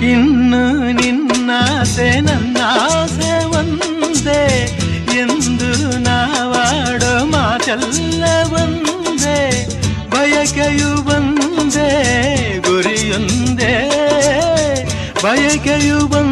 ಇನ್ನು ನಿನ್ನಾಸೆ ನನ್ನಾಸೆ ಒಂದೇ ಎಂದು ನಾವಾಡೋ ಮಾತೆಲ್ಲ ಒಂದೇ, ಬಯಕೆಯು ಒಂದೇ ಗುರಿಯೊಂದೇ, ಬಯಕೆಯು ಒಂದೇ